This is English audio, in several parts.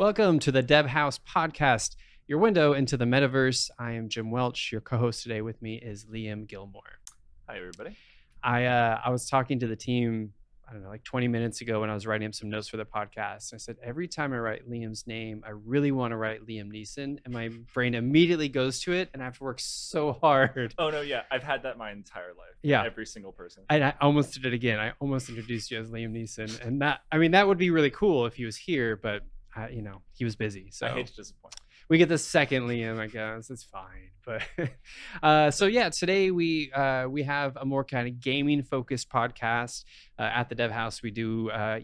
Welcome to the Devhouse Podcast, your window into the Metaverse. I am Jim Welch. Your co-host today with me is Liam Gilmore. Hi, everybody. I was talking to the team, I don't know, like 20 minutes ago when I was writing up some notes for the podcast. I said, every time I write Liam's name, I really want to write Liam Neeson, and my brain immediately goes to it, and I have to work so hard. Oh, no, yeah. I've had that my entire life. Yeah. Every single person. And I almost did it again. I almost introduced you as Liam Neeson. And that would be really cool if he was here, but he was busy. So I hate to disappoint. We get the second Liam, I guess. It's fine. But so yeah, today we have a more kind of gaming focused podcast at the Devhouse. We do AR,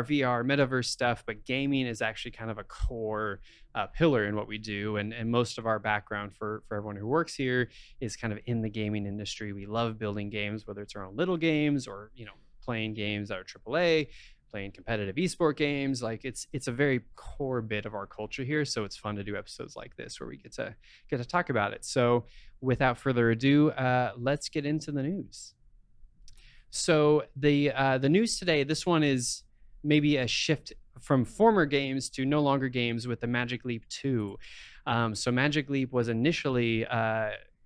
VR, Metaverse stuff, but gaming is actually kind of a core pillar in what we do. And most of our background for everyone who works here is kind of in the gaming industry. We love building games, whether it's our own little games or playing games that are AAA. Playing competitive esport games. Like it's a very core bit of our culture here, so it's fun to do episodes like this where we get to talk about it. So without further ado, let's get into the news. So the news today, this one is maybe a shift from former games to no longer games with the Magic Leap 2. So Magic Leap was initially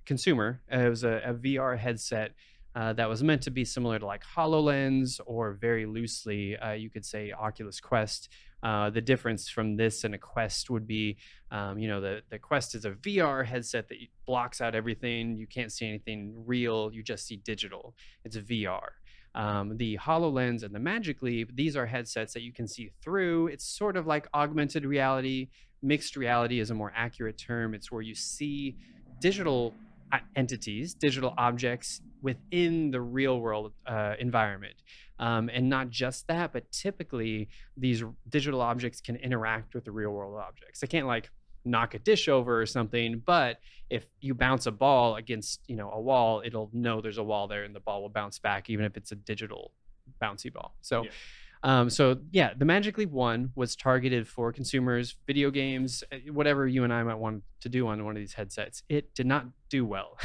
consumer. It was a VR headset that was meant to be similar to like HoloLens, or very loosely, you could say Oculus Quest. The difference from this and a Quest would be, the Quest is a VR headset that blocks out everything. You can't see anything real. You just see digital. It's a VR. The HoloLens and the Magic Leap, these are headsets that you can see through. It's sort of like augmented reality. Mixed reality is a more accurate term. It's where you see digital entities, digital objects within the real world environment. And not just that, but typically these digital objects can interact with the real world objects. They can't like knock a dish over or something, but if you bounce a ball against, a wall, it'll know there's a wall there and the ball will bounce back, even if it's a digital bouncy ball. So the Magic Leap 1 was targeted for consumers, video games, whatever you and I might want to do on one of these headsets. It did not do well.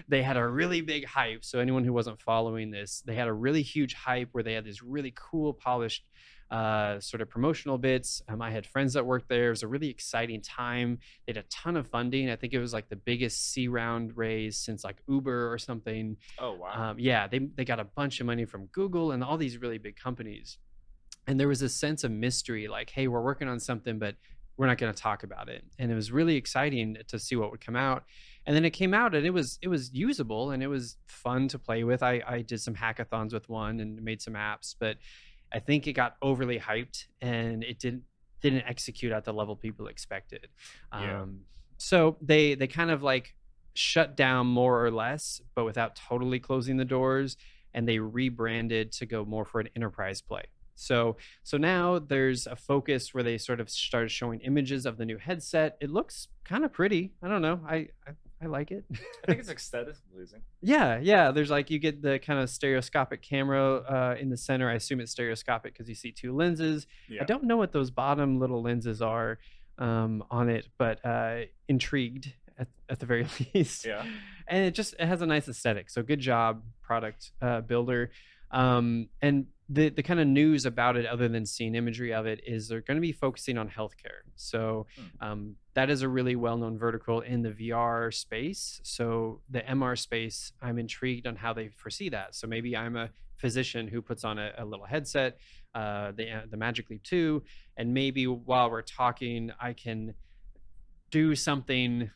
They had a really big hype. So anyone who wasn't following this, they had a really huge hype where they had this really cool, polished sort of promotional bits. I had friends that worked there. It was a really exciting time. They had a ton of funding. I think it was like the biggest C round raise since like Uber or something. Oh, wow. They got a bunch of money from Google and all these really big companies. And there was a sense of mystery, like, hey, we're working on something, but we're not going to talk about it. And it was really exciting to see what would come out. And then it came out and it was usable and it was fun to play with. I did some hackathons with one and made some apps, but I think it got overly hyped and it didn't execute at the level people expected. So they kind of like shut down more or less, but without totally closing the doors, and they rebranded to go more for an enterprise play. So now there's a focus where they sort of started showing images of the new headset. It looks kind of pretty. I don't know. I like it. I think it's aesthetically pleasing. Yeah. There's like, you get the kind of stereoscopic camera in the center. I assume it's stereoscopic because you see two lenses. Yeah. I don't know what those bottom little lenses are on it, but intrigued at the very least. Yeah. And it has a nice aesthetic. So good job, product builder. And the kind of news about it, other than seeing imagery of it, is they're going to be focusing on healthcare. So that is a really well-known vertical in the VR space. So the MR space, I'm intrigued on how they foresee that. So maybe I'm a physician who puts on a little headset, the Magic Leap 2, and maybe while we're talking, I can do something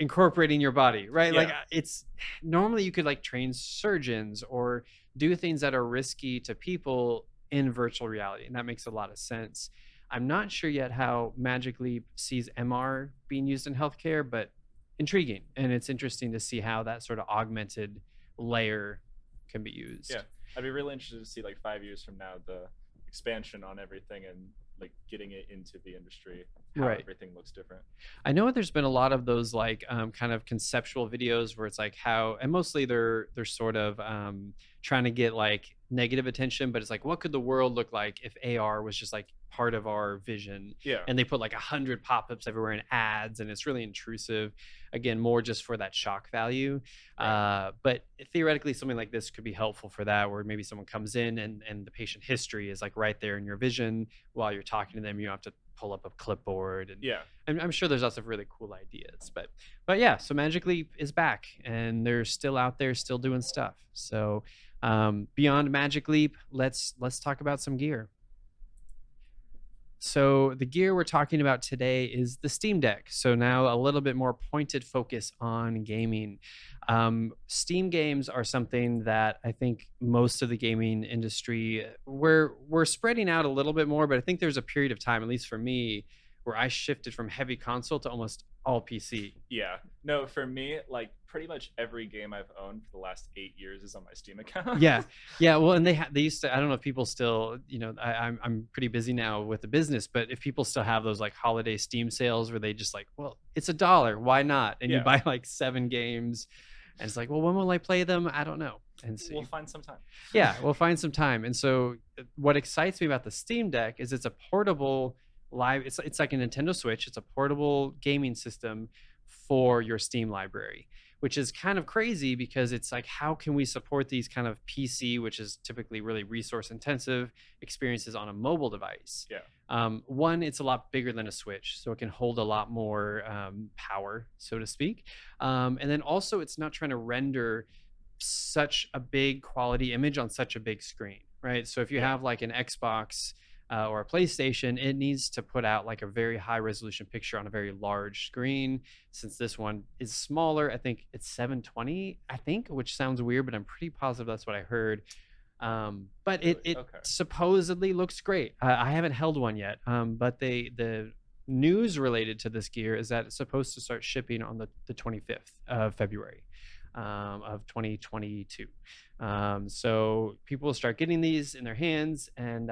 incorporating your body, right? Yeah. Like it's normally you could like train surgeons or do things that are risky to people in virtual reality, and that makes a lot of sense. I'm not sure yet how Magic Leap sees MR being used in healthcare, but intriguing, and it's interesting to see how that sort of augmented layer can be used. Yeah, I'd be really interested to see like 5 years from now the expansion on everything and like getting it into the industry, how everything looks different. I know there's been a lot of those like kind of conceptual videos where it's like how, and mostly they're sort of trying to get like negative attention, but it's like, what could the world look like if AR was just like part of our vision? Yeah. And they put like 100 pop-ups everywhere and ads, and it's really intrusive. Again, more just for that shock value. Right. But theoretically, something like this could be helpful for that, where maybe someone comes in and the patient history is like right there in your vision while you're talking to them. You don't have to pull up a clipboard, and Yeah. I'm sure there's lots of really cool ideas. But yeah, so Magic Leap is back, and they're still out there, still doing stuff. So beyond Magic Leap, let's talk about some gear. So the gear we're talking about today is the Steam Deck. So now a little bit more pointed focus on gaming. Steam games are something that I think most of the gaming industry, we're spreading out a little bit more, but I think there's a period of time, at least for me, where I shifted from heavy console to almost all PC. Yeah. No, for me, like pretty much every game I've owned for the last 8 years is on my Steam account. Yeah, yeah. Well, and they used to. I don't know if people still, I'm pretty busy now with the business, but if people still have those like holiday Steam sales where they just like, well, it's $1, why not? And you Yeah. buy like 7 games, and it's like, well, when will I play them? I don't know. And so We'll find some time. yeah, we'll find some time. And so what excites me about the Steam Deck is it's a portable live. It's like a Nintendo Switch. It's a portable gaming system for your Steam library, which is kind of crazy because it's like, how can we support these kind of PC, which is typically really resource intensive experiences on a mobile device? Yeah. One, it's a lot bigger than a Switch, so it can hold a lot more power, so to speak. And then also, it's not trying to render such a big quality image on such a big screen, right? So if you Yeah. have like an Xbox or a PlayStation, it needs to put out like a very high resolution picture on a very large screen. Since this one is smaller, I think it's 720, I think, which sounds weird, but I'm pretty positive that's what I heard. But Really? it Okay. supposedly looks great. I haven't held one yet, but the news related to this gear is that it's supposed to start shipping on the 25th of February of 2022. So people will start getting these in their hands and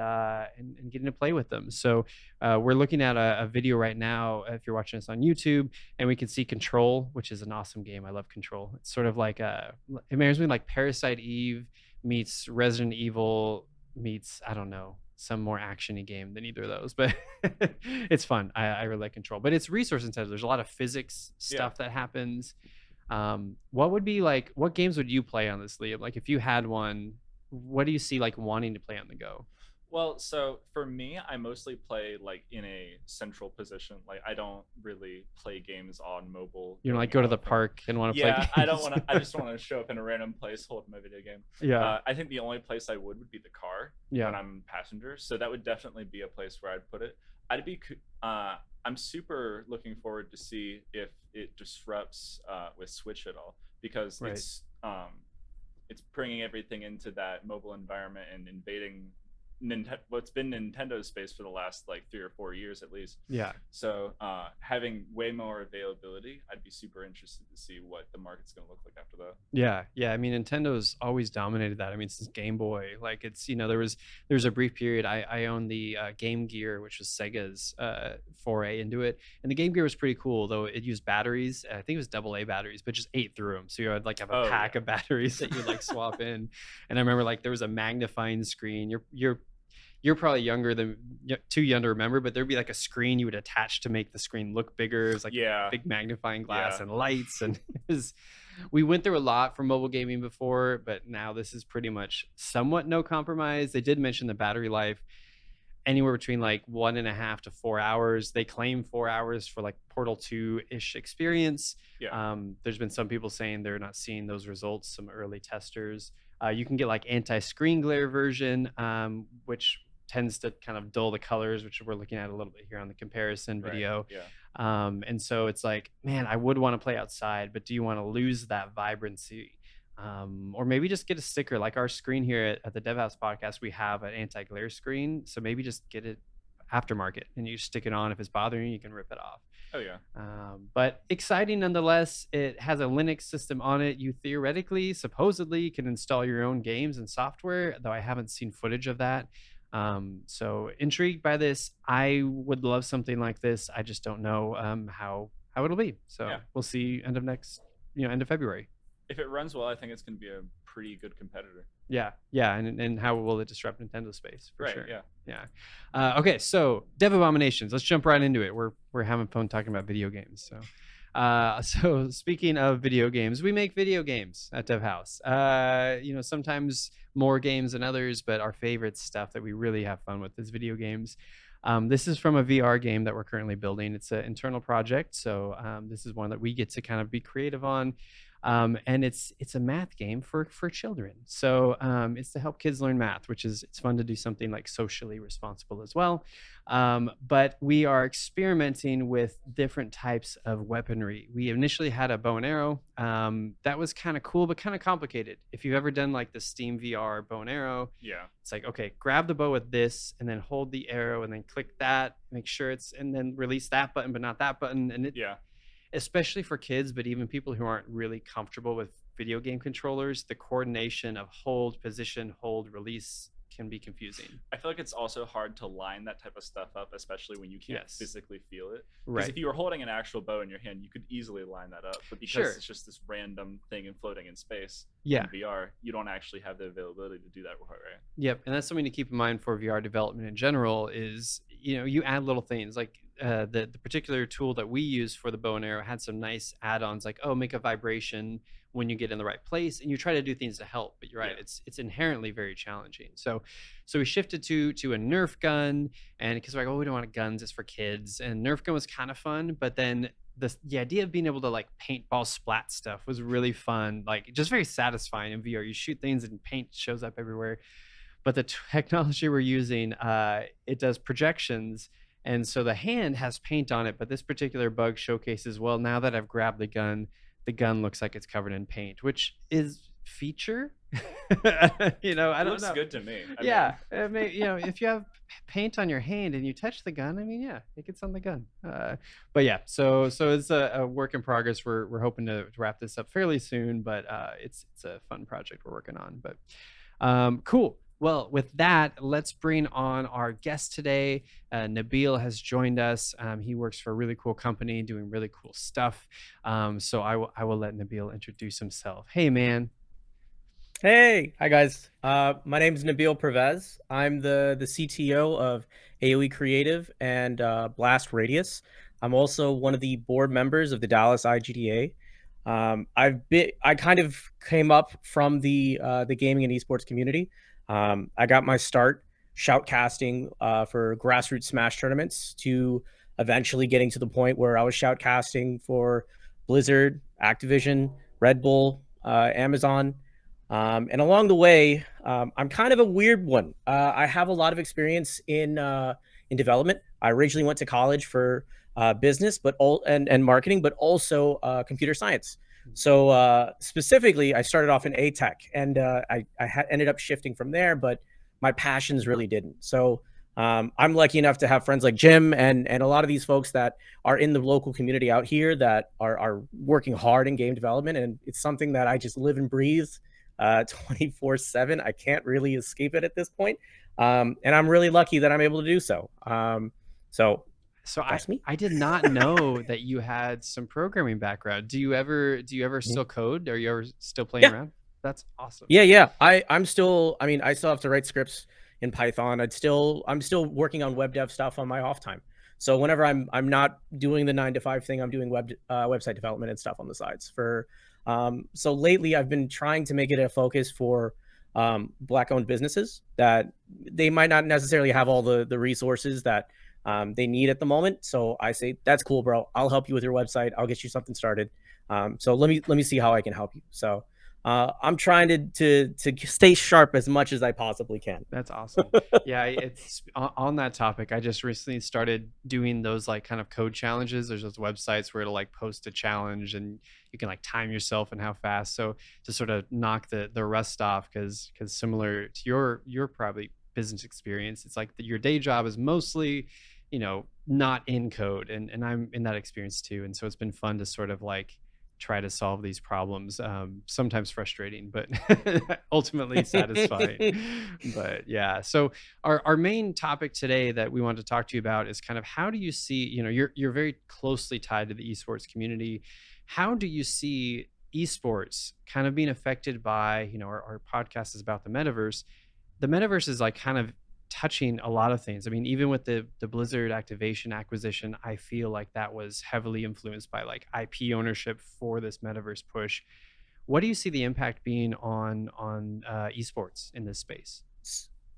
getting to play with them. So we're looking at a video right now, if you're watching us on YouTube, and we can see Control, which is an awesome game. I love Control. It's sort of like it reminds me like Parasite Eve meets Resident Evil meets, I don't know, some more actiony game than either of those, but it's fun. I really like Control, but it's resource intensive. There's a lot of physics stuff that happens. What games would you play on this, Liam? Like if you had one, what do you see like wanting to play on the go? Well, so for me, I mostly play like in a central position. Like I don't really play games on mobile. You know, like go to the park and want to play games. I don't want to. I just want to show up in a random place holding my video game. Yeah. I think the only place I would be the car Yeah. when I'm passenger. So that would definitely be a place where I'd put it. I'm super looking forward to see if it disrupts with Switch at all, because Right. it's bringing everything into that mobile environment and invading what's been Nintendo's space for the last like 3 or 4 years at least. Yeah. So having way more availability, I'd be super interested to see what the market's going to look like after that. Yeah. I mean, Nintendo's always dominated that. I mean, since Game Boy, like it's, there was a brief period I owned the Game Gear, which was Sega's foray into it. And the Game Gear was pretty cool, though it used batteries. I think it was AA batteries, but just ate through them. So you would like have a pack of batteries that you would like swap in. And I remember like there was a magnifying screen. You're probably too young to remember, but there'd be like a screen you would attach to make the screen look bigger. It was like a big magnifying glass and lights, and we went through a lot for mobile gaming before, but now this is pretty much somewhat no compromise. They did mention the battery life anywhere between like 1.5 to 4 hours. They claim 4 hours for like Portal 2-ish experience. There's been some people saying they're not seeing those results, some early testers. You can get like anti-screen glare version, which tends to kind of dull the colors, which we're looking at a little bit here on the comparison video. And so it's like, man, I would want to play outside, but do you want to lose that vibrancy? Or maybe just get a sticker like our screen here at the Devhouse Podcast. We have an anti-glare screen, so maybe just get it aftermarket and you stick it on. If it's bothering you, you can rip it off. Oh yeah. But exciting nonetheless. It has a Linux system on it. You theoretically, supposedly, can install your own games and software, though I haven't seen footage of that. So intrigued by this. I would love something like this. I just don't know how it'll be. So we'll see end of February. If it runs well, I think it's going to be a pretty good competitor. Yeah, and how will it disrupt Nintendo space for sure? Yeah. Okay, so Dev Abominations. Let's jump right into it. We're having fun talking about video games. So speaking of video games, we make video games at Devhouse. Sometimes more games than others, but our favorite stuff that we really have fun with is video games. This is from a VR game that we're currently building. It's an internal project, so this is one that we get to kind of be creative on. And it's a math game for children. So it's to help kids learn math, which is it's fun to do something like socially responsible as well. But we are experimenting with different types of weaponry. We initially had a bow and arrow. That was kind of cool, but kind of complicated. If you've ever done like the Steam VR bow and arrow, Yeah. it's like, okay, grab the bow with this and then hold the arrow and then click that, make sure it's, and then release that button, but not that button. And it, Yeah. especially for kids, but even people who aren't really comfortable with video game controllers, the coordination of hold, position, hold, release can be confusing. I feel like it's also hard to line that type of stuff up, especially when you can't Yes. physically feel it. Because Right. if you were holding an actual bow in your hand, you could easily line that up. But because Sure. it's just this random thing and floating in space Yeah. in VR, you don't actually have the availability to do that right. Yep, and that's something to keep in mind for VR development in general. Is you add little things like the particular tool that we use for the bow and arrow had some nice add-ons like make a vibration when you get in the right place, and you try to do things to help. But you're right, Yeah. it's inherently very challenging. So we shifted to a Nerf gun, and because we're like, oh, we don't want guns, it's for kids, and Nerf gun was kind of fun, but then the idea of being able to like paintball splat stuff was really fun, like just very satisfying in VR. You shoot things and paint shows up everywhere. But the technology we're using, it does projections, and so the hand has paint on it. But this particular bug showcases, well, now that I've grabbed the gun looks like it's covered in paint, which is feature. I It don't looks know. good to me. Yeah, I mean, if you have paint on your hand and you touch the gun, I mean, yeah, it gets on the gun. But yeah, so it's a work in progress. We're hoping to wrap this up fairly soon, but it's a fun project we're working on. But cool. Well, with that, let's bring on our guest today. Nabil has joined us. He works for a really cool company doing really cool stuff. So I will let Nabil introduce himself. Hey, man. Hey, hi guys. My name is Nabil Pervez. I'm the CTO of AOE Creative and Blast Radius. I'm also one of the board members of the Dallas IGDA. I kind of came up from the gaming and esports community. I got my start shoutcasting for grassroots Smash tournaments to eventually getting to the point where I was shoutcasting for Blizzard, Activision, Red Bull, Amazon. And along the way, I'm kind of a weird one. I have a lot of experience in development. I originally went to college for business, and marketing, but also computer science. So specifically, I started off in A Tech, and ended up shifting from there, but my passions really didn't. So I'm lucky enough to have friends like Jim and a lot of these folks that are in the local community out here that are working hard in game development, and it's something that I just live and breathe 24/7. I can't really escape it at this point, and I'm really lucky that I'm able to do so. So That's me. I did not know that you had some programming background. Do you ever Mhm. still code? Are you ever still playing Yeah, around? That's awesome. yeah. I'm still. I mean, I still have to write scripts in Python. I'm still working on web dev stuff on my off time. So whenever I'm not doing the 9 to 5 thing, I'm doing website development and stuff on the sides. So lately, I've been trying to make it a focus for Black-owned businesses that they might not necessarily have all the resources that they need at the moment. So I say, that's cool, bro. I'll help you with your website. I'll get you something started. So let me see how I can help you. So I'm trying to stay sharp as much as I possibly can. That's awesome. Yeah, it's on that topic. I just recently started doing those like kind of code challenges. There's those websites where it'll like post a challenge and you can like time yourself and how fast. So to sort of knock the rust off, because similar to your probably business experience, it's like your day job is mostly, not in code, and I'm in that experience too. And so it's been fun to sort of like try to solve these problems. Sometimes frustrating, but ultimately satisfying. But yeah, so our main topic today that we want to talk to you about is kind of how do you see, you're very closely tied to the esports community. How do you see esports kind of being affected by, our podcast is about the metaverse. The metaverse is like kind of touching a lot of things. I mean, even with the Blizzard activation acquisition, I feel like that was heavily influenced by like IP ownership for this metaverse push. What do you see the impact being on esports in this space?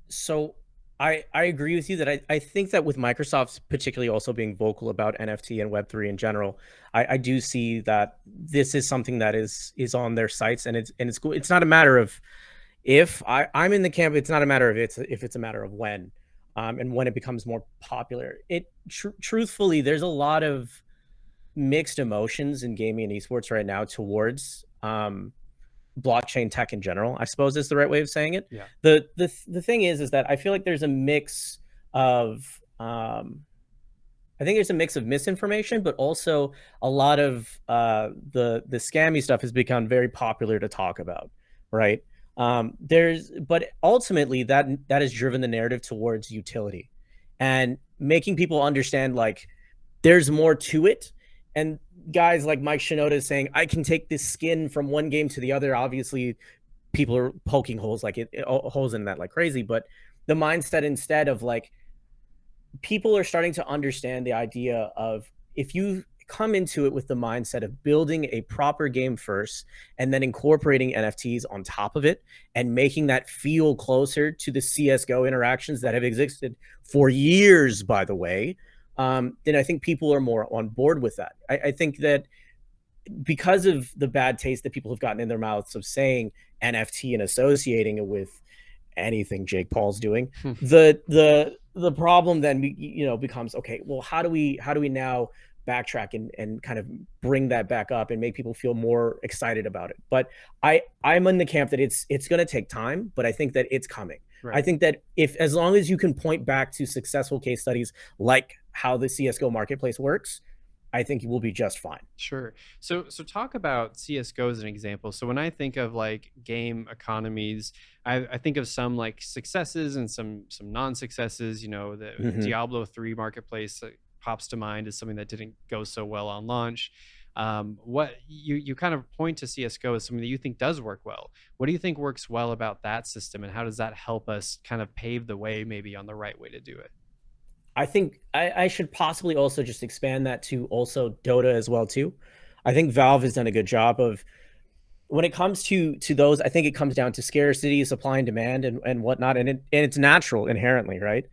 So I agree with you that I think that with Microsoft's particularly also being vocal about NFT and Web3 in general, I do see that this is something that is on their sites, and it's cool. It's not a matter of if I'm in the camp. It's not a matter of if it's a matter of when, and when it becomes more popular. Truthfully, there's a lot of mixed emotions in gaming and esports right now towards blockchain tech in general, I suppose is the right way of saying it. Yeah. The thing is that I feel like there's a mix of I think there's a mix of misinformation, but also a lot of the scammy stuff has become very popular to talk about, right? But ultimately that has driven the narrative towards utility and making people understand like there's more to it. And guys like Mike Shinoda is saying, I can take this skin from one game to the other. Obviously, people are poking holes holes in that like crazy. But the mindset instead of like people are starting to understand the idea of if you come into it with the mindset of building a proper game first and then incorporating NFTs on top of it and making that feel closer to the CSGO interactions that have existed for years, by the way, then I think people are more on board with that. I think that because of the bad taste that people have gotten in their mouths of saying NFT and associating it with anything Jake Paul's doing, the problem then becomes, okay, well, how do we now backtrack and kind of bring that back up and make people feel more excited about it? But I'm in the camp that it's going to take time, but I think that it's coming. Right. I think that as long as you can point back to successful case studies like how the CSGO marketplace works, I think you will be just fine. Sure. So talk about CS:GO as an example. So when I think of like game economies, I think of some like successes and some non-successes. You know, the Diablo 3 marketplace pops to mind as something that didn't go so well on launch. What you kind of point to CS:GO as something that you think does work well. What do you think works well about that system, and how does that help us kind of pave the way maybe on the right way to do it? I think I should possibly also just expand that to also Dota as well too. I think Valve has done a good job of when it comes to those. I think it comes down to scarcity, supply and demand, and whatnot, and it's natural inherently, right?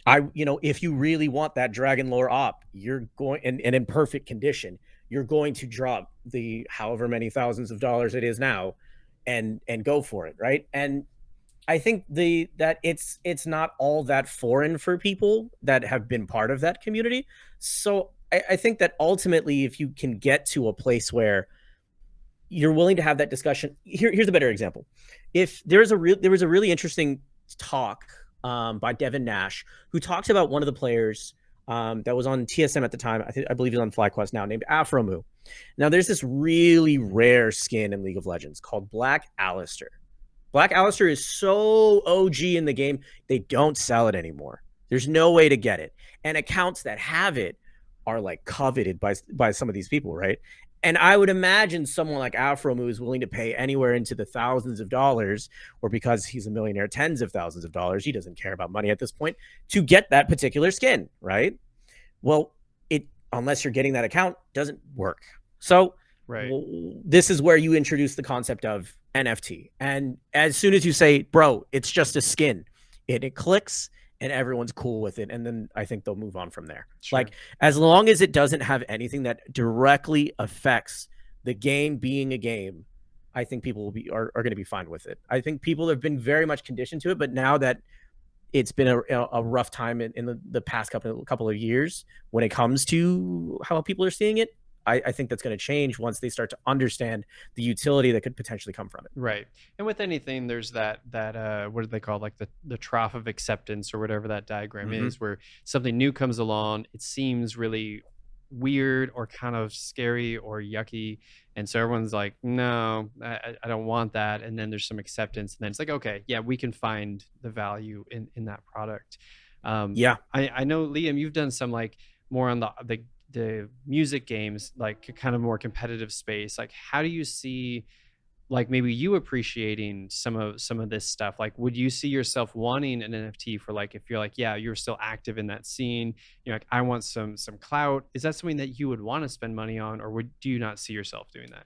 If you really want that Dragon Lore op, you're going and in perfect condition, you're going to drop the however many thousands of dollars it is now, and go for it, right? And I think that it's not all that foreign for people that have been part of that community. So I think that ultimately, if you can get to a place where you're willing to have that discussion, here's a better example. If there was a really interesting talk by Devin Nash, who talks about one of the players that was on TSM at the time. I believe he's on FlyQuest now, named Afromu. Now, there's this really rare skin in League of Legends called Black Alistair. Black Alistair is so OG in the game, they don't sell it anymore. There's no way to get it. And accounts that have it are like coveted by some of these people, right? And I would imagine someone like Afromu is willing to pay anywhere into the thousands of dollars, or because he's a millionaire, tens of thousands of dollars. He doesn't care about money at this point to get that particular skin, right? Well, unless you're getting that account, doesn't work. So right. This is where you introduce the concept of NFT. And as soon as you say, bro, it's just a skin, it clicks and everyone's cool with it. And then I think they'll move on from there. Sure. Like, as long as it doesn't have anything that directly affects the game being a game, I think people are going to be fine with it. I think people have been very much conditioned to it, but now that it's been a rough time in the past couple of years when it comes to how people are seeing it, I think that's going to change once they start to understand the utility that could potentially come from it. Right. And with anything, there's that what do they call, like the trough of acceptance, or whatever that diagram is, where something new comes along, it seems really weird or kind of scary or yucky, and so everyone's like, no, I don't want that. And then there's some acceptance, and then it's like, okay, yeah, we can find the value in that product. I know, Liam, you've done some like more on the music games, like kind of more competitive space. Like, how do you see, like, maybe you appreciating some of this stuff? Like, would you see yourself wanting an NFT for, like, if you're like, yeah, you're still active in that scene, you're like, I want some clout. Is that something that you would want to spend money on, or do you not see yourself doing that?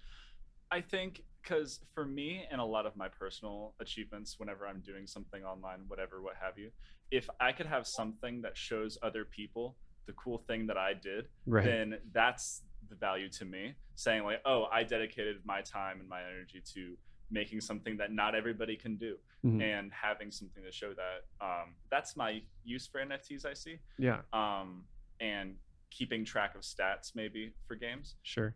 I think because for me and a lot of my personal achievements, whenever I'm doing something online, whatever, what have you, if I could have something that shows other people the cool thing that I did, Right. then that's the value to me. Saying like, oh, I dedicated my time and my energy to making something that not everybody can do, Mhm. and having something to show that. That's my use for NFTs, I see. Yeah, And keeping track of stats maybe for games. sure.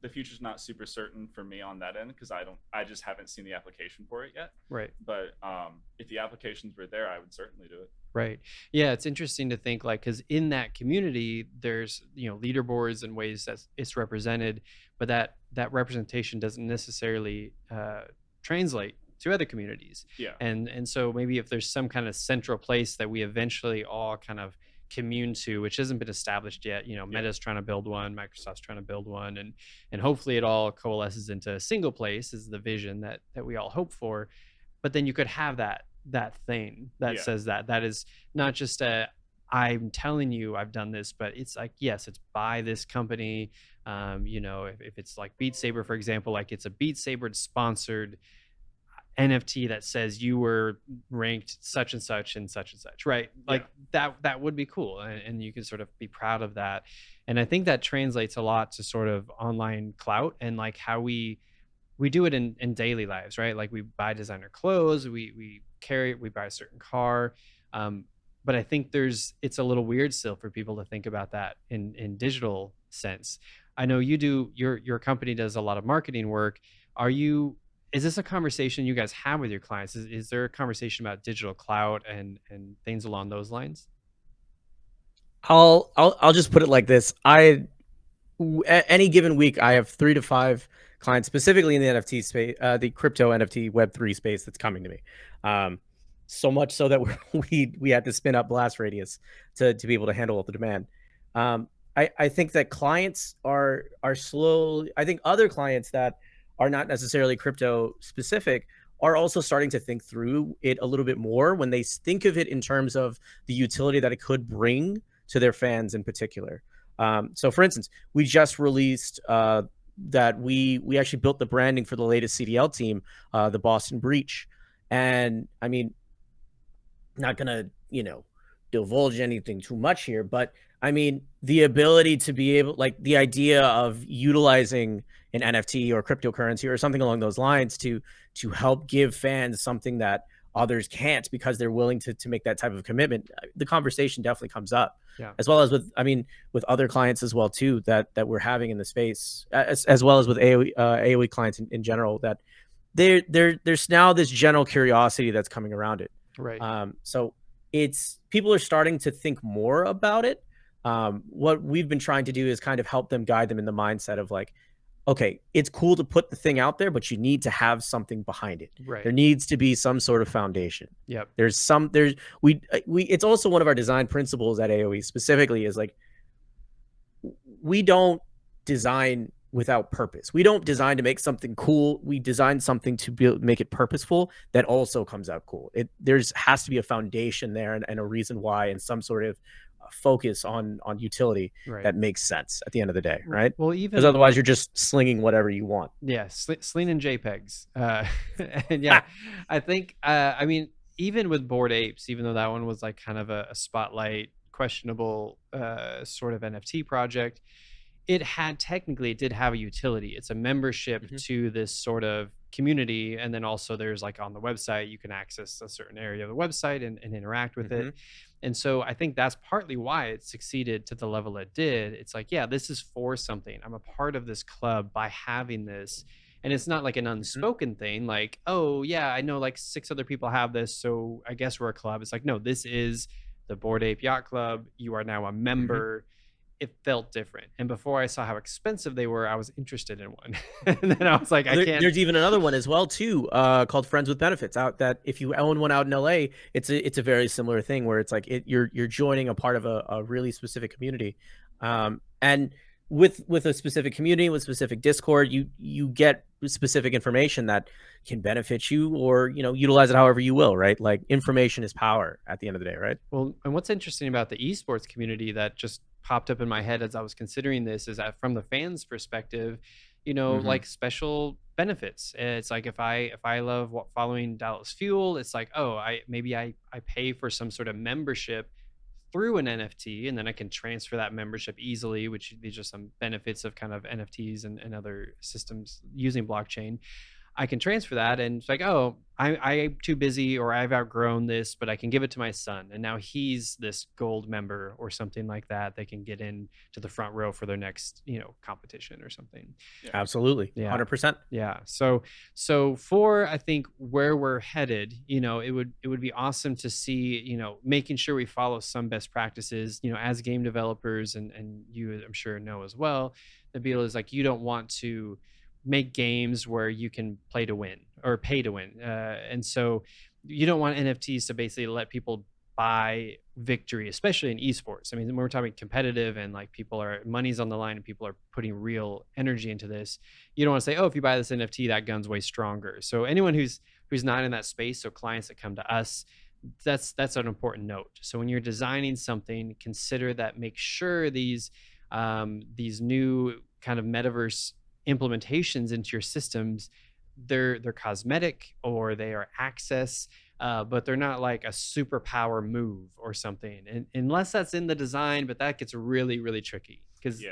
The future's not super certain for me on that end because I just haven't seen the application for it yet. Right. But if the applications were there, I would certainly do it. Right. Yeah, it's interesting to think like because in that community, there's leaderboards and ways that it's represented, but that representation doesn't necessarily translate to other communities. Yeah. And so maybe if there's some kind of central place that we eventually all kind of commune to, which hasn't been established yet. Meta's trying to build one, Microsoft's trying to build one, and hopefully it all coalesces into a single place is the vision that we all hope for. But then you could have that thing that Yeah. says that is not just I'm telling you I've done this, but it's like, yes, it's by this company. If it's like Beat Saber, for example, like it's a Beat Saber sponsored NFT that says you were ranked such and such and such and such, right? Like that would be cool, and you can sort of be proud of that. And I think that translates a lot to sort of online clout and like how we do it in daily lives, right? Like we buy designer clothes, we buy a certain car. But I think it's a little weird still for people to think about that in digital sense. I know you do, your company does a lot of marketing work. Is this a conversation you guys have with your clients? Is there a conversation about digital clout and things along those lines? I'll just put it like this. Any given week, I have 3 to 5 clients, specifically in the NFT space, the crypto NFT Web3 space that's coming to me. So much so that we had to spin up Blast Radius to be able to handle all the demand. I think that clients are slow. I think other clients that are not necessarily crypto specific are also starting to think through it a little bit more when they think of it in terms of the utility that it could bring to their fans in particular. So for instance, we just released that we actually built the branding for the latest CDL team, the Boston Breach. And I mean, not gonna, divulge anything too much here, but I mean, the ability to be able, like the idea of utilizing an NFT or cryptocurrency or something along those lines to help give fans something that others can't because they're willing to make that type of commitment. The conversation definitely comes up, Yeah. as well as with other clients as well too that we're having in the space, as well as with AOE clients in general. That there's now this general curiosity that's coming around it. Right. So people are starting to think more about it. What we've been trying to do is kind of help them, guide them in the mindset of like, okay, it's cool to put the thing out there, but you need to have something behind it. Right. There needs to be some sort of foundation. Yep. It's also one of our design principles at AOE specifically is like, we don't design without purpose. We don't design to make something cool. We design something to make it purposeful that also comes out cool. Has to be a foundation there and a reason why, and some sort of focus on utility that makes sense at the end of the day, right? Well, even because otherwise you're just slinging whatever you want. Yeah, slinging JPEGs. And yeah, I think I mean, even with Bored Apes, even though that one was like kind of a spotlight, questionable sort of NFT project, it did have a utility. It's a membership to this sort of community, and then also there's like on the website you can access a certain area of the website and interact with it. And so I think that's partly why it succeeded to the level it did. It's like, yeah, this is for something. I'm a part of this club by having this. And it's not like an unspoken thing like, oh yeah, I know like 6 other people have this, so I guess we're a club. It's like, no, this is the Bored Ape Yacht Club. You are now a member. It felt different. And before I saw how expensive they were, I was interested in one. And then I was like, I can't. There's even another one as well too, called Friends with Benefits. Out that if you own one out in LA, it's a very similar thing where it's like you're joining a part of a really specific community, and with a specific community, with specific Discord, you get specific information that can benefit you, or utilize it however you will, right? Like information is power at the end of the day, right? Well, and what's interesting about the esports community that just popped up in my head as I was considering this is that from the fans' perspective, like special benefits. It's like if I love following Dallas Fuel, it's like, oh, I pay for some sort of membership through an NFT, and then I can transfer that membership easily, which these are some benefits of kind of NFTs and other systems using blockchain. I can transfer that, and it's like, oh, I'm too busy, or I've outgrown this, but I can give it to my son, and now he's this gold member or something like that. They can get in to the front row for their next, competition or something. Absolutely. Yeah. 100%. Yeah. So for, I think, where we're headed, it would be awesome to see, making sure we follow some best practices, as game developers, and you, I'm sure, know as well. Nabil, is like, you don't want to make games where you can play to win or pay to win. And so you don't want NFTs to basically let people buy victory, especially in esports. I mean, when we're talking competitive and like money's on the line and people are putting real energy into this, you don't want to say, oh, if you buy this NFT, that gun's way stronger. So anyone who's not in that space, so clients that come to us, that's an important note. So when you're designing something, consider that, make sure these new kind of metaverse implementations into your systems, they're cosmetic, or they are access, but they're not like a superpower move or something, and unless that's in the design. But that gets really, really tricky, because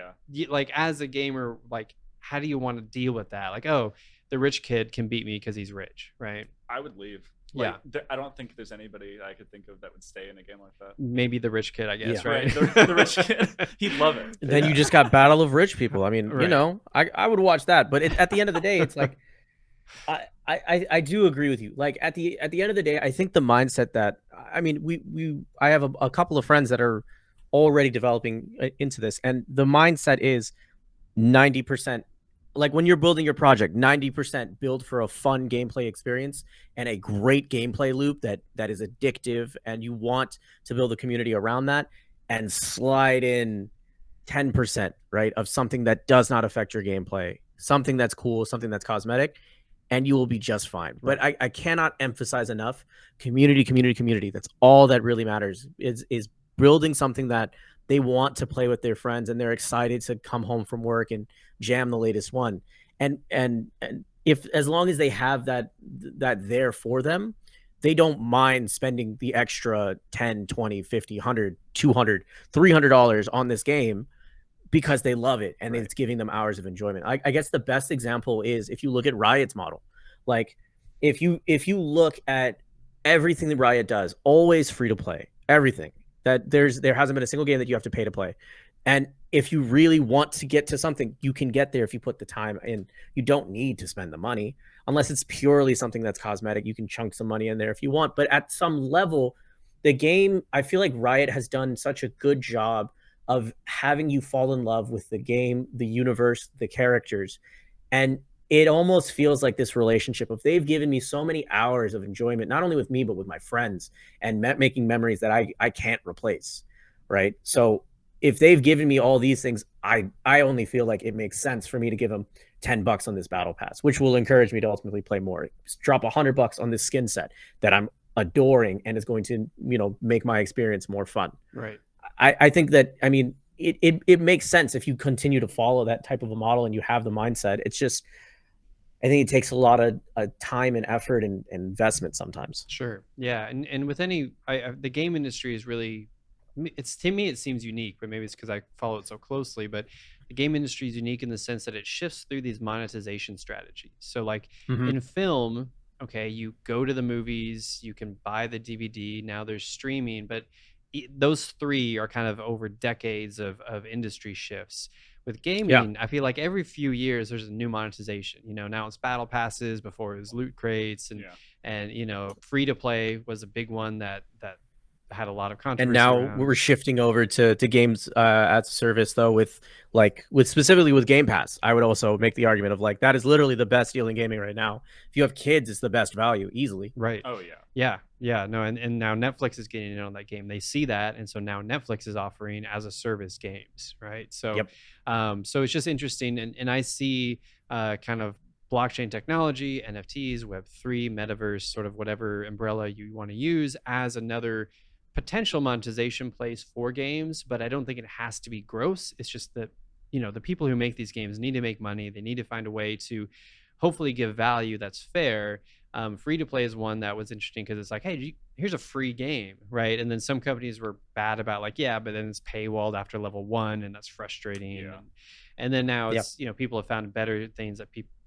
like, as a gamer, like, how do you want to deal with that? Like, oh, the rich kid can beat me because he's rich, right? I would leave. I don't think there's anybody I could think of that would stay in a game like that. Maybe the rich kid, I guess, right? The rich kid, he'd love it. Then you just got Battle of Rich People. I mean, I would watch that, but at the end of the day, it's like, I do agree with you. Like, at the end of the day, I think the mindset that, I mean, I have a couple of friends that are already developing into this, and the mindset is 90%. Like, when you're building your project, 90% build for a fun gameplay experience and a great gameplay loop that is addictive, and you want to build a community around that, and slide in 10%, right, of something that does not affect your gameplay, something that's cool, something that's cosmetic, and you will be just fine. Right. But I cannot emphasize enough, community. That's all that really matters, is building something that they want to play with their friends, and they're excited to come home from work and jam the latest one. And if, as long as they have that there for them, they don't mind spending the extra 10, 20, 50, 100, 200, $300 on this game, because they love it, and it's giving them hours of enjoyment. I guess the best example is, if you look at Riot's model. Like, if you look at everything that Riot does, always free to play, everything. That there hasn't been a single game that you have to pay to play. And if you really want to get to something, you can get there if you put the time in. You don't need to spend the money, unless it's purely something that's cosmetic. You can chunk some money in there if you want. But at some level, the game, I feel like Riot has done such a good job of having you fall in love with the game, the universe, the characters. And it almost feels like this relationship of, they've given me so many hours of enjoyment, not only with me, but with my friends, and making memories that I can't replace. Right. So if they've given me all these things, I only feel like it makes sense for me to give them $10 on this battle pass, which will encourage me to ultimately play more. Just drop $100 on this skin set that I'm adoring, and is going to, make my experience more fun. Right. I think that, I mean, it makes sense if you continue to follow that type of a model and you have the mindset. It's just, I think it takes a lot of time and effort and investment sometimes. Sure. Yeah. And with the game industry is really, to me, it seems unique, but maybe it's because I follow it so closely. But the game industry is unique in the sense that it shifts through these monetization strategies. So like in film, okay, you go to the movies, you can buy the DVD, now there's streaming, but those three are kind of over decades of industry shifts. With gaming, I feel like every few years there's a new monetization. Now it's battle passes, before it was loot crates, and free to play was a big one that had a lot of controversy. And now around. We're shifting over to games as a service, though, with specifically with Game Pass. I would also make the argument of, like, that is literally the best deal in gaming right now. If you have kids, it's the best value, easily. Right. Oh yeah. Yeah. No, and now Netflix is getting in on that game. They see that, and so now Netflix is offering as a service games, right? So, so it's just interesting, and I see kind of blockchain technology, NFTs, Web3, Metaverse, sort of whatever umbrella you want to use, as another potential monetization place for games. But I don't think it has to be gross. It's just that the people who make these games need to make money. They need to find a way to hopefully give value that's fair. Free to play is one that was interesting because it's like, hey, here's a free game, right? And then some companies were bad about like, yeah, but then it's paywalled after level 1, and that's frustrating. Yeah. And then now Yeah. it's people have found better things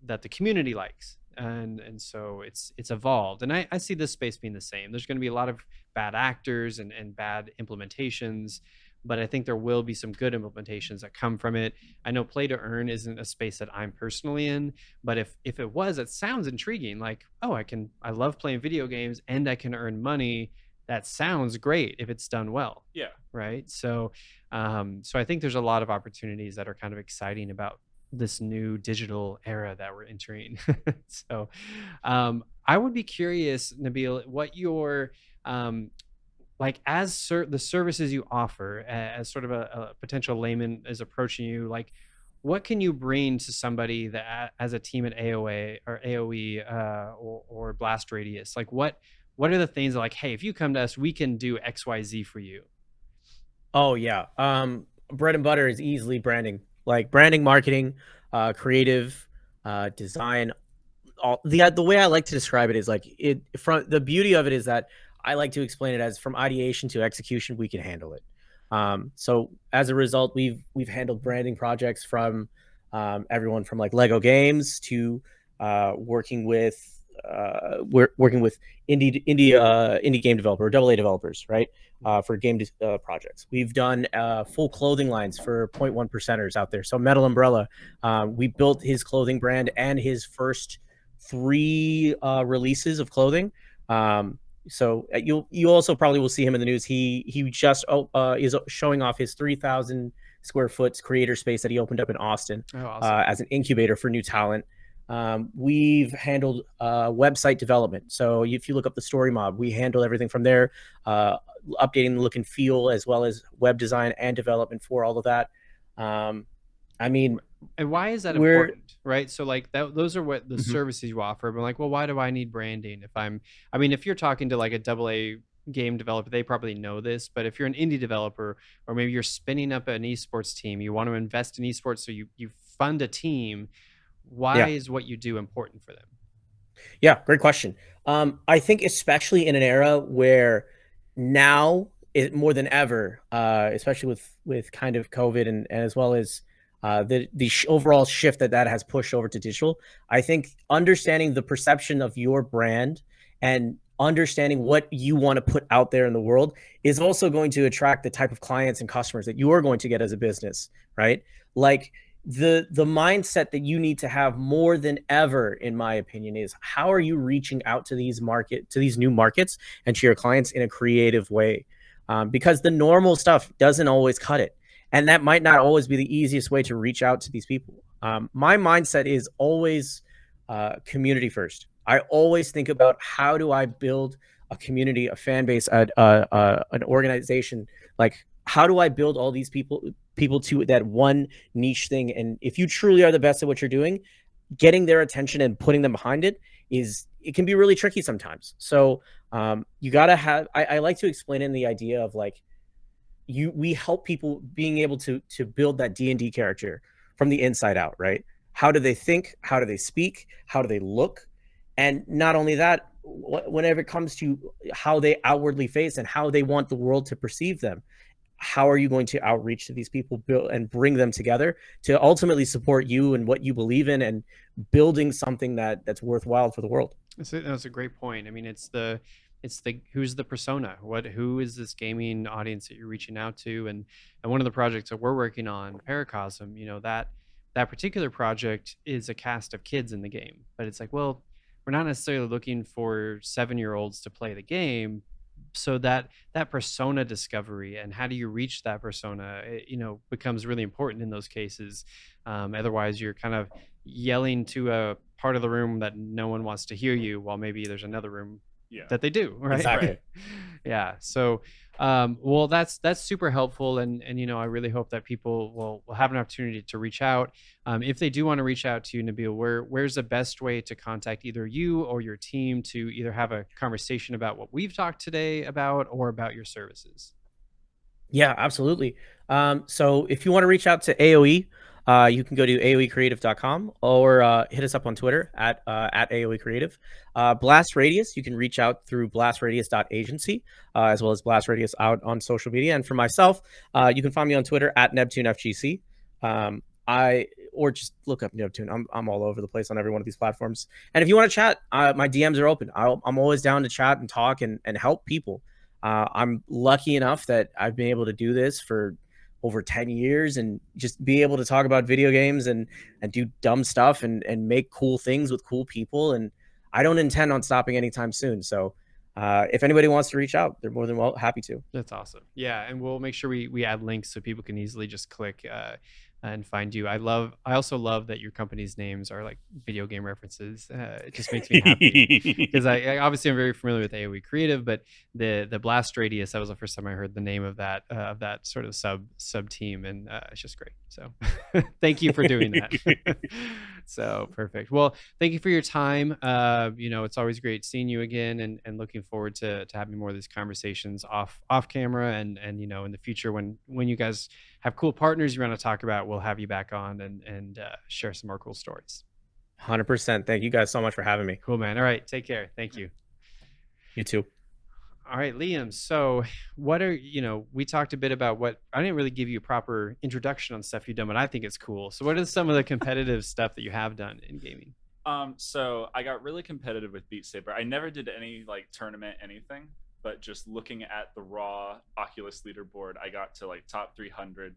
that the community likes, and so it's evolved. And I see this space being the same. There's going to be a lot of bad actors and bad implementations, but I think there will be some good implementations that come from it. I know play to earn isn't a space that I'm personally in, but if it was, it sounds intriguing. Like, oh, I love playing video games and I can earn money. That sounds great if it's done well. Yeah. Right. So I think there's a lot of opportunities that are kind of exciting about this new digital era that we're entering. So I would be curious, Nabil, what your like the services you offer, as sort of a potential layman is approaching you, like what can you bring to somebody that as a team at AOA or AOE or Blast Radius? Like what are the things that, like, hey, if you come to us, we can do XYZ for you? Oh yeah. Bread and butter is easily branding, like branding, marketing, creative, design. The way I like to describe it is like from the beauty of it is that I like to explain it as from ideation to execution, we can handle it. So as a result, we've handled branding projects from everyone from like Lego games to working with working with indie game developer or AA developers, right? For game projects. We've done full clothing lines for 0.1 percenters out there. So Metal Umbrella, we built his clothing brand and his first 3 releases of clothing. So you also probably will see him in the news. He just is showing off his 3,000 square foot creator space that he opened up in Austin. Oh, awesome. As an incubator for new talent. We've handled website development. So if you look up the Story Mob, we handle everything from there, updating the look and feel, as well as web design and development for all of that. I mean, and why is that important, right? So like those are what the services you offer. But like, well, why do I need branding if you're talking to like a AA game developer, they probably know this. But if you're an indie developer, or maybe you're spinning up an esports team, you want to invest in esports, so you fund a team. Why is what you do important for them? Yeah, great question. I think especially in an era where now more than ever, especially with kind of COVID and as well as the overall shift that has pushed over to digital, I think understanding the perception of your brand and understanding what you want to put out there in the world is also going to attract the type of clients and customers that you are going to get as a business, right? Like the mindset that you need to have more than ever, in my opinion, is how are you reaching out to these new markets and to your clients in a creative way? Because the normal stuff doesn't always cut it. And that might not always be the easiest way to reach out to these people. My mindset is always community first. I always think about how do I build a community, a fan base, an organization. Like, how do I build all these people to that one niche thing? And if you truly are the best at what you're doing, getting their attention and putting them behind it can be really tricky sometimes. So you gotta have. I like to explain in the idea of like, we help people being able to build that D&D character from the inside out, right? How do they think? How do they speak? How do they look? And not only that, whenever it comes to how they outwardly face and how they want the world to perceive them, how are you going to outreach to these people, build and bring them together to ultimately support you and what you believe in and building something that's worthwhile for the world? That's a great point. I mean, it's the who's the persona? Who is this gaming audience that you're reaching out to? And one of the projects that we're working on, Paracosm, that particular project is a cast of kids in the game. But it's like, well, we're not necessarily looking for 7-year-olds to play the game. So that persona discovery and how do you reach that persona, becomes really important in those cases. Otherwise, you're kind of yelling to a part of the room that no one wants to hear you, while maybe there's another room that they do, right? Exactly. Yeah. So, well, that's super helpful, and I really hope that people will have an opportunity to reach out. If they do want to reach out to you, Nabil, where's the best way to contact either you or your team to either have a conversation about what we've talked today about or about your services? Yeah, absolutely. So if you want to reach out to AOE, you can go to aoecreative.com or hit us up on Twitter at aoecreative. Blast Radius, you can reach out through blastradius.agency, as well as Blast Radius out on social media. And for myself, you can find me on Twitter at NebtuneFGC. Or just look up Neptune. I'm all over the place on every one of these platforms. And if you want to chat, my DMs are open. I'm always down to chat and talk and help people. I'm lucky enough that I've been able to do this for over 10 years and just be able to talk about video games and do dumb stuff and make cool things with cool people. And I don't intend on stopping anytime soon. So if anybody wants to reach out, they're more than happy to. That's awesome. Yeah, and we'll make sure we add links so people can easily just click and find you. I also love that your company's names are like video game references. It just makes me happy because I obviously I'm very familiar with AOE Creative, but the Blast Radius, that was the first time I heard the name of that sort of sub team, and it's just great. So thank you for doing that. So perfect. Well, thank you for your time. It's always great seeing you again, and looking forward to having more of these conversations off camera, and in the future when you guys have cool partners you want to talk about, we'll have you back on and share some more cool stories. 100%. Thank you guys so much for having me. Cool, man. All right, take care. Thank you. You too. All right, Liam. So what are, we talked a bit about I didn't really give you a proper introduction on stuff you've done, but I think it's cool. So what is some of the competitive stuff that you have done in gaming? So I got really competitive with Beat Saber. I never did any like tournament, anything, but just looking at the raw Oculus leaderboard, I got to like top 300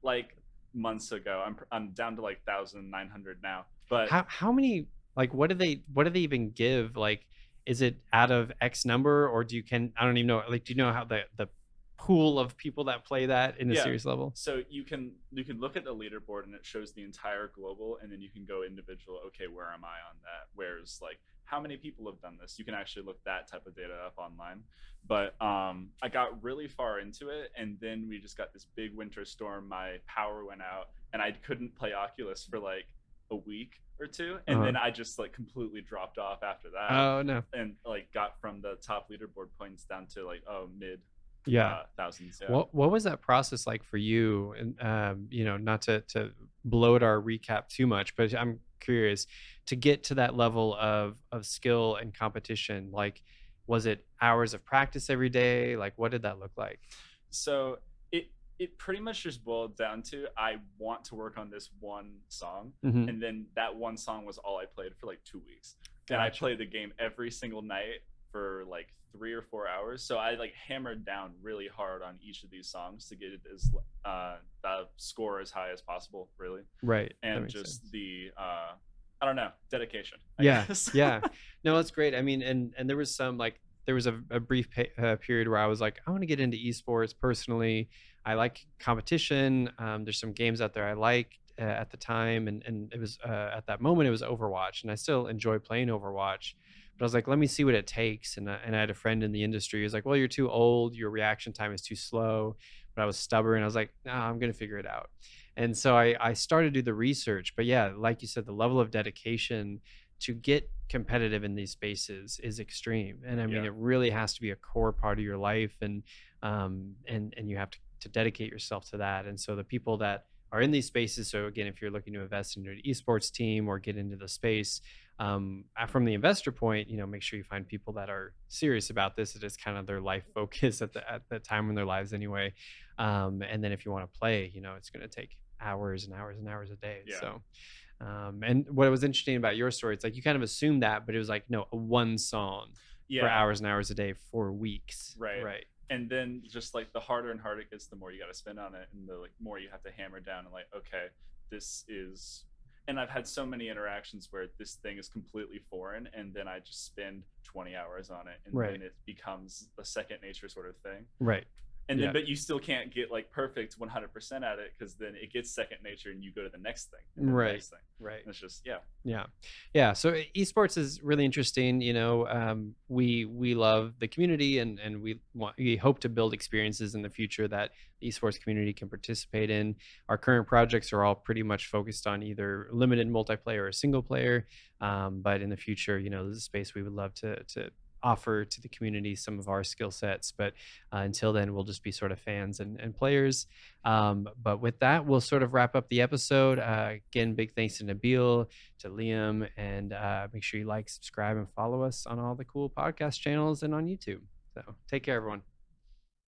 like months ago. I'm down to like 1,900 now. But how many, like, what do they even give? Like, is it out of X number, or I don't even know, like, do you know how the pool of people that play that in a serious level? So you can look at the leaderboard and it shows the entire global, and then you can go individual. Okay, where am I on that? Where's like how many people have done this? You can actually look that type of data up online. But I got really far into it, and then we just got this big winter storm. My power went out, and I couldn't play Oculus for like a week or two, and then I just like completely dropped off after that. Oh no! And like got from the top leaderboard points down to like mid thousands. Yeah. What was that process like for you? And not to bloat our recap too much, but I'm curious to get to that level of skill and competition. Like, was it hours of practice every day? Like, what did that look like? So it pretty much just boiled down to, I want to work on this one song, and then that one song was all I played for like 2 weeks. Gotcha. And I played the game every single night for like 3 or 4 hours. So I like hammered down really hard on each of these songs to get it as the score as high as possible, really. Right. And just sense. The I don't know, dedication. I guess. Yeah. No, that's great. I mean, and there was a brief period where I was like, I want to get into esports personally. I like competition. There's some games out there I liked at the time, and it was at that moment it was Overwatch, and I still enjoy playing Overwatch. But I was like, let me see what it takes. And I had a friend in the industry who was like, well, you're too old. Your reaction time is too slow. But I was stubborn. I was like, nah, I'm going to figure it out. And so I started to do the research. But yeah, like you said, the level of dedication to get competitive in these spaces is extreme. And I mean, it really has to be a core part of your life. And you have to dedicate yourself to that. And so the people that are in these spaces, so again, if you're looking to invest into an esports team or get into the space, from the investor point, make sure you find people that are serious about this. It is kind of their life focus at the time in their lives anyway. And then if you want to play, it's going to take hours and hours and hours a day. Yeah. So, and what was interesting about your story, it's like you kind of assumed that, but it was like, no, one song for hours and hours a day for weeks. Right. And then just like the harder and harder it gets, the more you got to spend on it, and the more you have to hammer down and like, okay, this is. And I've had so many interactions where this thing is completely foreign, and then I just spend 20 hours on it, and then it becomes a second nature sort of thing. Right. And then, but you still can't get like perfect 100% at it, because then it gets second nature, and you go to the next thing. And then the next thing. Right. And it's just Yeah. So esports is really interesting. We love the community, and we hope to build experiences in the future that the esports community can participate in. Our current projects are all pretty much focused on either limited multiplayer or single player. But in the future, this is a space we would love to offer to the community some of our skill sets. But until then, we'll just be sort of fans and players. But with that, we'll sort of wrap up the episode. Again, big thanks to Nabil, to Liam, and make sure you like, subscribe, and follow us on all the cool podcast channels and on YouTube. So take care, everyone.